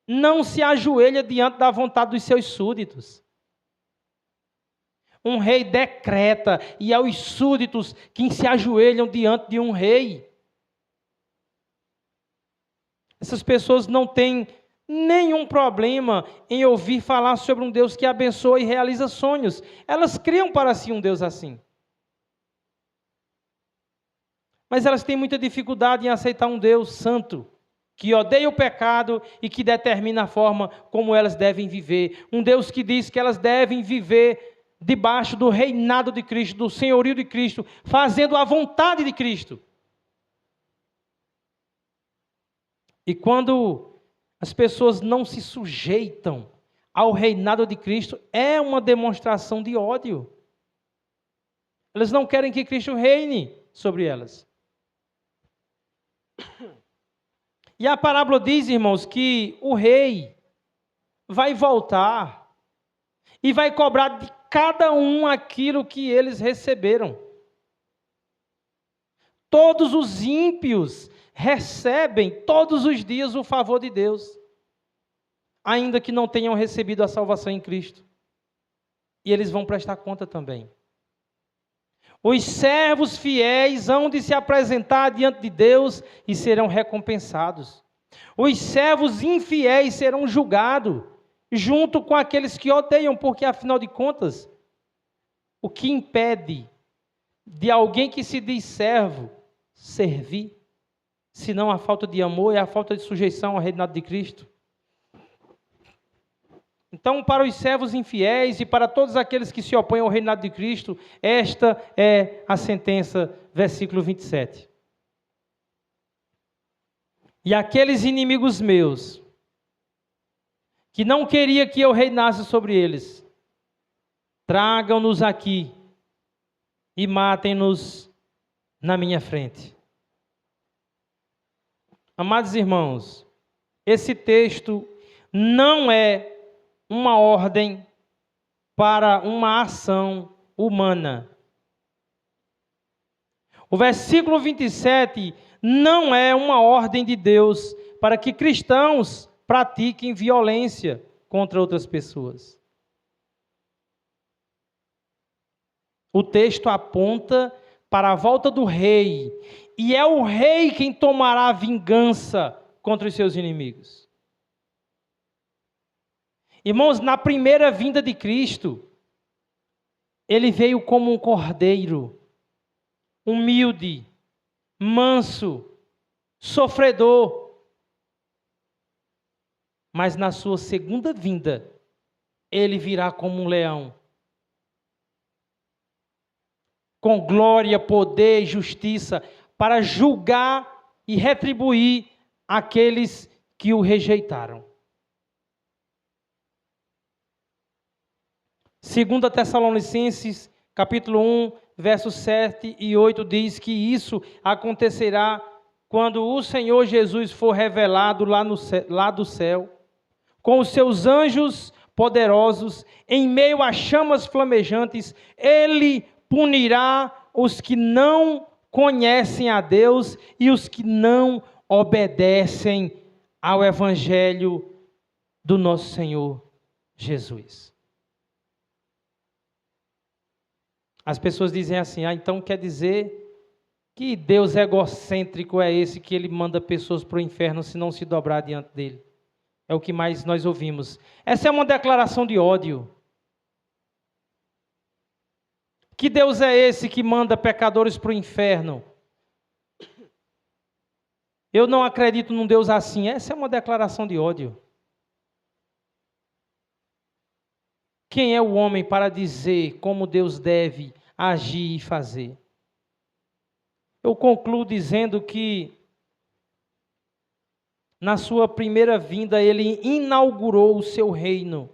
[SPEAKER 1] não se ajoelha diante da vontade dos seus súditos. Um rei decreta, e é os súditos que se ajoelham diante de um rei. Essas pessoas não têm nenhum problema em ouvir falar sobre um Deus que abençoa e realiza sonhos. Elas criam para si um Deus assim. Mas elas têm muita dificuldade em aceitar um Deus santo, que odeia o pecado e que determina a forma como elas devem viver. Um Deus que diz que elas devem viver debaixo do reinado de Cristo, do senhorio de Cristo, fazendo a vontade de Cristo. E quando as pessoas não se sujeitam ao reinado de Cristo, é uma demonstração de ódio. Elas não querem que Cristo reine sobre elas. E a parábola diz, irmãos, que o rei vai voltar e vai cobrar de cada um aquilo que eles receberam. Todos os ímpios recebem todos os dias o favor de Deus, ainda que não tenham recebido a salvação em Cristo. E eles vão prestar conta também. Os servos fiéis hão de se apresentar diante de Deus e serão recompensados. Os servos infiéis serão julgados, junto com aqueles que odeiam, porque afinal de contas, o que impede de alguém que se diz servo servir, senão a falta de amor e a falta de sujeição ao reinado de Cristo? Então, para os servos infiéis e para todos aqueles que se opõem ao reinado de Cristo, esta é a sentença, versículo 27. E aqueles inimigos meus, que não queria que eu reinasse sobre eles, tragam-nos aqui e matem-nos na minha frente. Amados irmãos, esse texto não é uma ordem para uma ação humana. O versículo 27 não é uma ordem de Deus para que cristãos pratiquem violência contra outras pessoas. O texto aponta para a volta do rei, e é o rei quem tomará vingança contra os seus inimigos. Irmãos, na primeira vinda de Cristo, ele veio como um cordeiro, humilde, manso, sofredor. Mas na sua segunda vinda, ele virá como um leão, com glória, poder e justiça, para julgar e retribuir aqueles que o rejeitaram. 2 Tessalonicenses, capítulo 1, versos 7 e 8, diz que isso acontecerá quando o Senhor Jesus for revelado lá do céu, com os seus anjos poderosos, em meio a chamas flamejantes. Ele punirá os que não conhecem a Deus e os que não obedecem ao Evangelho do nosso Senhor Jesus. As pessoas dizem assim: então quer dizer que Deus egocêntrico é esse que ele manda pessoas para o inferno se não se dobrar diante dele? É o que mais nós ouvimos. Essa é uma declaração de ódio. Que Deus é esse que manda pecadores para o inferno? Eu não acredito num Deus assim. Essa é uma declaração de ódio. Quem é o homem para dizer como Deus deve agir e fazer? Eu concluo dizendo que na sua primeira vinda ele inaugurou o seu reino.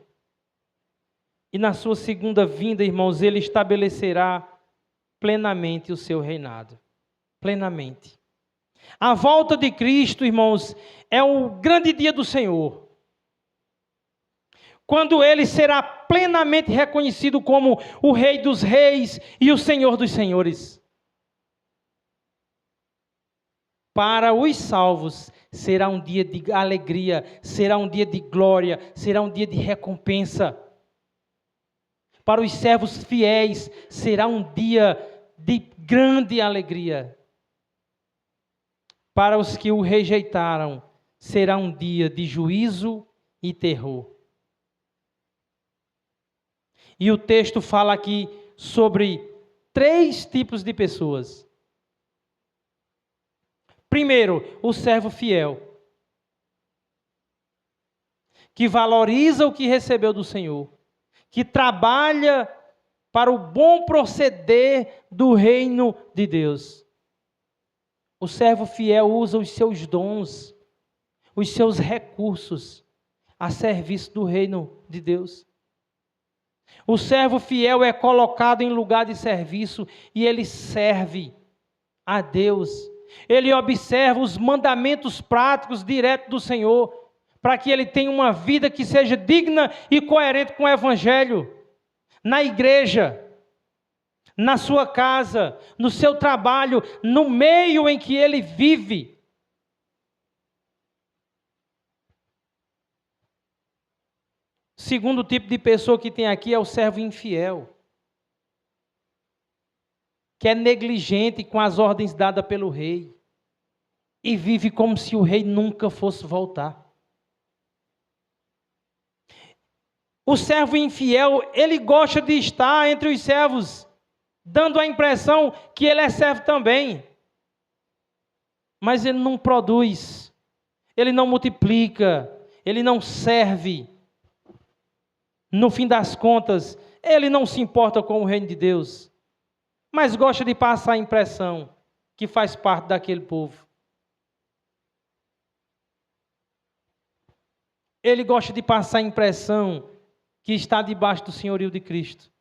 [SPEAKER 1] E na sua segunda vinda, irmãos, ele estabelecerá plenamente o seu reinado. Plenamente. A volta de Cristo, irmãos, é o grande dia do Senhor, quando ele será plenamente reconhecido como o Rei dos Reis e o Senhor dos Senhores. Para os salvos, será um dia de alegria, será um dia de glória, será um dia de recompensa. Para os servos fiéis, será um dia de grande alegria. Para os que o rejeitaram, será um dia de juízo e terror. E o texto fala aqui sobre 3 tipos de pessoas. Primeiro, o servo fiel, que valoriza o que recebeu do Senhor, que trabalha para o bom proceder do reino de Deus. O servo fiel usa os seus dons, os seus recursos a serviço do reino de Deus. O servo fiel é colocado em lugar de serviço e ele serve a Deus. Ele observa os mandamentos práticos direto do Senhor, para que ele tenha uma vida que seja digna e coerente com o Evangelho. na igreja, na sua casa, no seu trabalho, no meio em que ele vive. Segundo tipo de pessoa que tem aqui é o servo infiel, que é negligente com as ordens dadas pelo rei e vive como se o rei nunca fosse voltar. O servo infiel, ele gosta de estar entre os servos, dando a impressão que ele é servo também. Mas ele não produz, ele não multiplica, ele não serve. No fim das contas, ele não se importa com o reino de Deus, mas gosta de passar a impressão que faz parte daquele povo. Ele gosta de passar a impressão que está debaixo do senhorio de Cristo.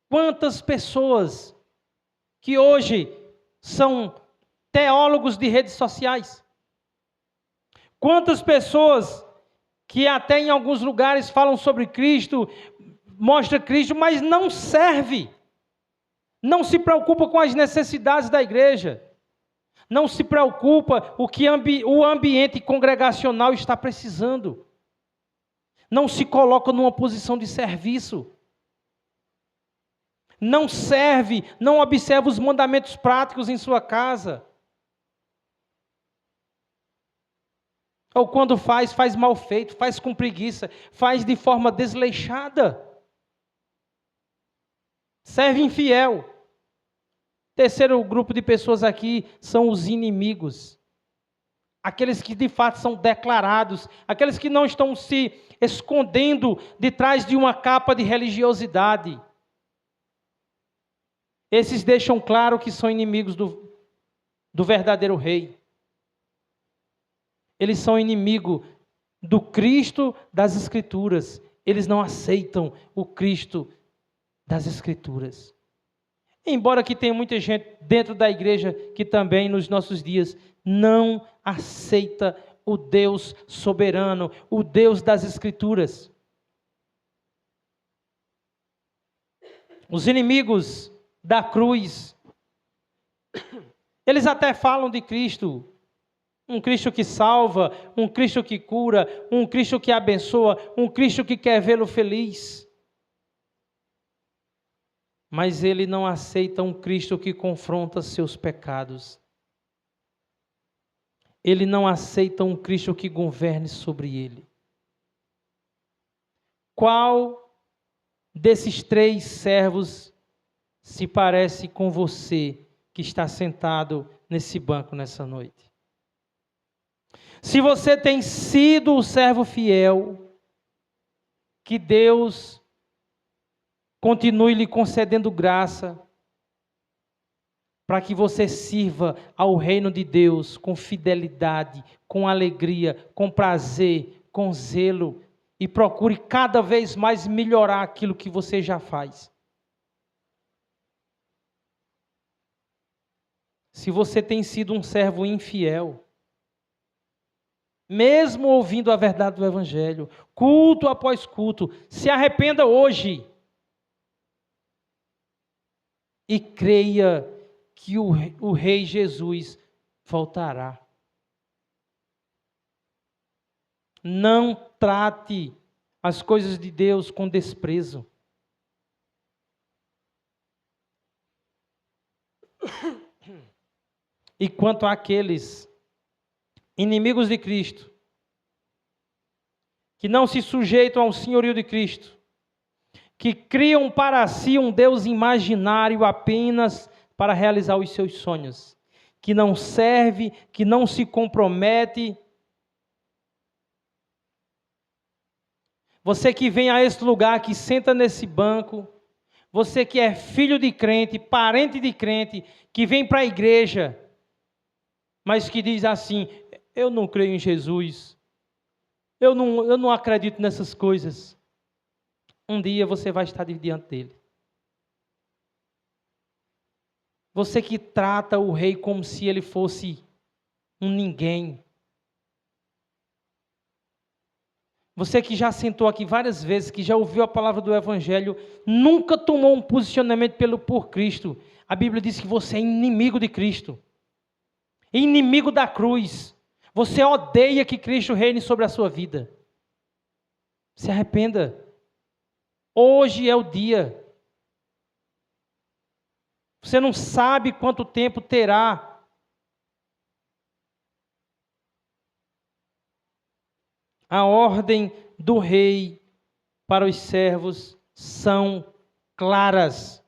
[SPEAKER 1] Quantas pessoas que hoje são teólogos de redes sociais? Quantas pessoas que até em alguns lugares falam sobre Cristo, mostra Cristo, mas não serve, não se preocupa com as necessidades da igreja, não se preocupa o que o ambiente congregacional está precisando, não se coloca numa posição de serviço, não serve, não observa os mandamentos práticos em sua casa, ou quando faz mal feito, faz com preguiça, faz de forma desleixada. Serve infiel. Terceiro grupo de pessoas aqui são os inimigos. Aqueles que de fato são declarados, aqueles que não estão se escondendo de trás de uma capa de religiosidade. Esses deixam claro que são inimigos do verdadeiro rei. Eles são inimigos do Cristo das Escrituras. Eles não aceitam o Cristo das Escrituras. Embora que tenha muita gente dentro da igreja que também nos nossos dias não aceita o Deus soberano, o Deus das Escrituras. Os inimigos da cruz, eles até falam de Cristo, um Cristo que salva, um Cristo que cura, um Cristo que abençoa, um Cristo que quer vê-lo feliz. Mas ele não aceita um Cristo que confronta seus pecados. Ele não aceita um Cristo que governe sobre ele. Qual desses três servos se parece com você que está sentado nesse banco nessa noite? Se você tem sido o servo fiel, que Deus continue lhe concedendo graça, para que você sirva ao reino de Deus com fidelidade, com alegria, com prazer, com zelo, e procure cada vez mais melhorar aquilo que você já faz. Se você tem sido um servo infiel, mesmo ouvindo a verdade do Evangelho, culto após culto, se arrependa hoje e creia que o Rei Jesus voltará. Não trate as coisas de Deus com desprezo. E quanto àqueles inimigos de Cristo, que não se sujeitam ao senhorio de Cristo, que criam para si um Deus imaginário apenas para realizar os seus sonhos, que não serve, que não se compromete. Você que vem a esse lugar, que senta nesse banco, você que é filho de crente, parente de crente, que vem para a igreja, mas que diz assim: eu não creio em Jesus, eu não acredito nessas coisas. Um dia você vai estar diante dele. Você que trata o rei como se ele fosse um ninguém. Você que já sentou aqui várias vezes, que já ouviu a palavra do Evangelho, nunca tomou um posicionamento por Cristo. A Bíblia diz que você é inimigo de Cristo, inimigo da cruz. Você odeia que Cristo reine sobre a sua vida. Se arrependa. Hoje é o dia. Você não sabe quanto tempo terá. A ordem do rei para os servos são claras.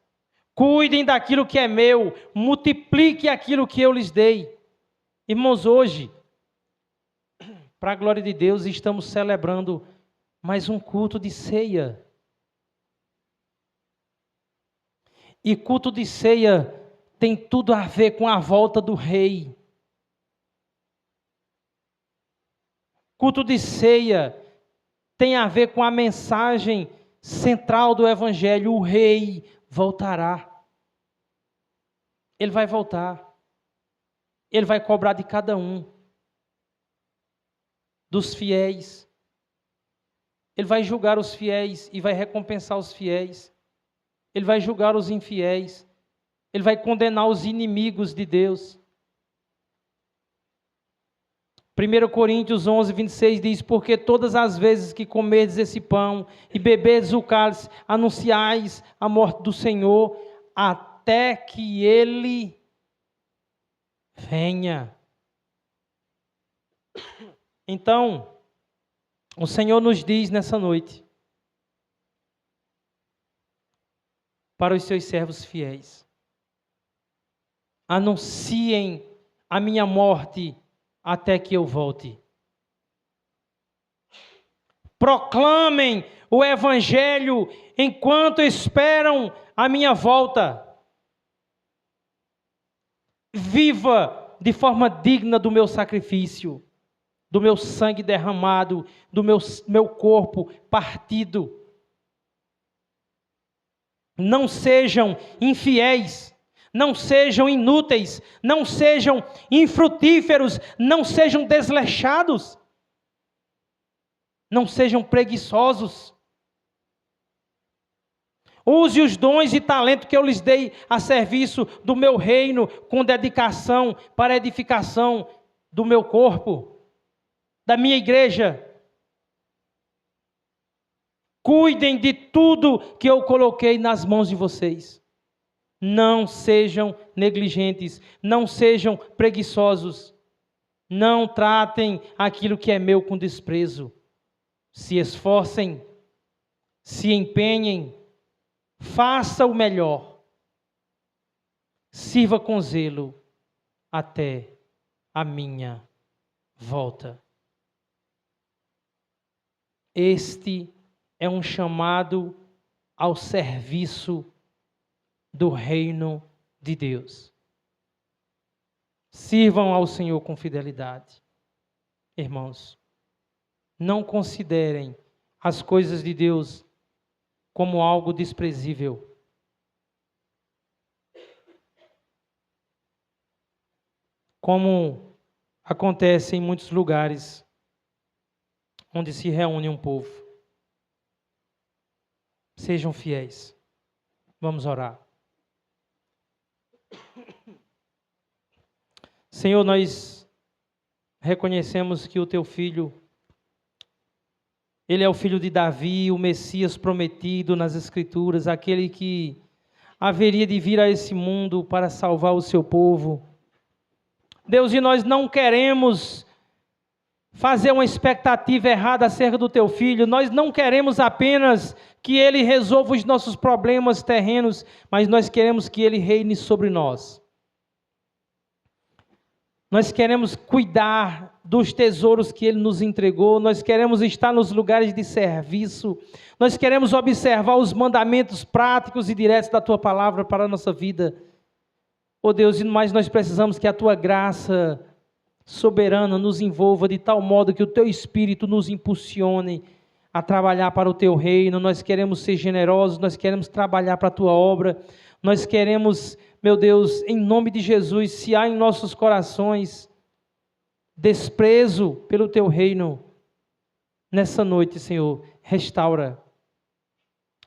[SPEAKER 1] Cuidem daquilo que é meu, multiplique aquilo que eu lhes dei. Irmãos, hoje, para a glória de Deus, estamos celebrando mais um culto de ceia. E culto de ceia tem tudo a ver com a volta do rei. Culto de ceia tem a ver com a mensagem central do Evangelho: o rei voltará. Ele vai voltar. Ele vai cobrar de cada um, dos fiéis. Ele vai julgar os fiéis e vai recompensar os fiéis. Ele vai julgar os infiéis. Ele vai condenar os inimigos de Deus. 1 Coríntios 11, 26 diz: porque todas as vezes que comerdes esse pão e beberdes o cálice, anunciais a morte do Senhor, até que Ele venha. Então, o Senhor nos diz nessa noite, para os seus servos fiéis: anunciem a minha morte até que eu volte. Proclamem o Evangelho enquanto esperam a minha volta. Viva de forma digna do meu sacrifício, do meu sangue derramado, do meu corpo partido. Não sejam infiéis, não sejam inúteis, não sejam infrutíferos, não sejam desleixados, não sejam preguiçosos. Use os dons e talento que eu lhes dei a serviço do meu reino, com dedicação para a edificação do meu corpo, da minha igreja. Cuidem de tudo que eu coloquei nas mãos de vocês. Não sejam negligentes, não sejam preguiçosos. Não tratem aquilo que é meu com desprezo. Se esforcem, se empenhem, faça o melhor. Sirva com zelo até a minha volta. Este é um chamado ao serviço do reino de Deus. Sirvam ao Senhor com fidelidade. Irmãos, não considerem as coisas de Deus como algo desprezível. Como acontece em muitos lugares onde se reúne um povo. Sejam fiéis. Vamos orar. Senhor, nós reconhecemos que o Teu Filho, Ele é o filho de Davi, o Messias prometido nas Escrituras, aquele que haveria de vir a esse mundo para salvar o Seu povo. Deus, e nós não queremos fazer uma expectativa errada acerca do Teu Filho. Nós não queremos apenas que Ele resolva os nossos problemas terrenos, mas nós queremos que Ele reine sobre nós. Nós queremos cuidar dos tesouros que Ele nos entregou, nós queremos estar nos lugares de serviço, nós queremos observar os mandamentos práticos e diretos da Tua palavra para a nossa vida. Oh Deus, mas nós precisamos que a Tua graça soberana nos envolva de tal modo que o Teu Espírito nos impulsione a trabalhar para o Teu reino. Nós queremos ser generosos, nós queremos trabalhar para a Tua obra, nós queremos, meu Deus, em nome de Jesus, se há em nossos corações desprezo pelo Teu reino, Nessa noite, Senhor, restaura,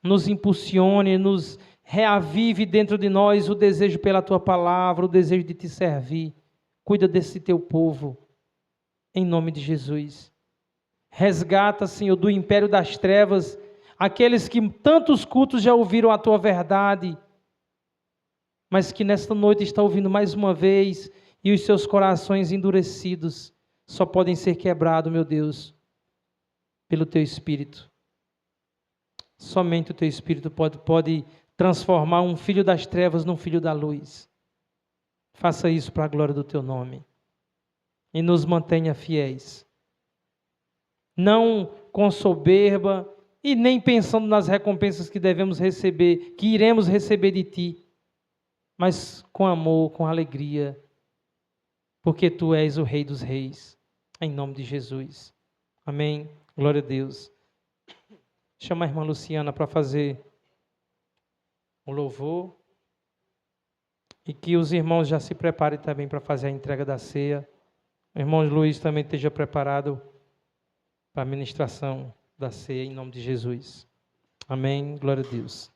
[SPEAKER 1] nos impulsione, nos reavive dentro de nós o desejo pela Tua palavra, o desejo de Te servir. Cuida desse Teu povo, em nome de Jesus. Resgata, Senhor, do império das trevas, aqueles que tantos cultos já ouviram a Tua verdade, mas que nesta noite estão ouvindo mais uma vez, e os seus corações endurecidos só podem ser quebrados, meu Deus, pelo Teu Espírito. Somente o Teu Espírito pode transformar um filho das trevas num filho da luz. Faça isso para a glória do Teu nome. E nos mantenha fiéis. Não com soberba e nem pensando nas recompensas que devemos receber, que iremos receber de Ti, mas com amor, com alegria, porque Tu és o Rei dos Reis, em nome de Jesus. Amém. Glória a Deus. Chama a irmã Luciana para fazer o louvor e que os irmãos já se preparem também para fazer a entrega da ceia. O irmão Luiz também esteja preparado para a ministração da ceia, em nome de Jesus. Amém. Glória a Deus.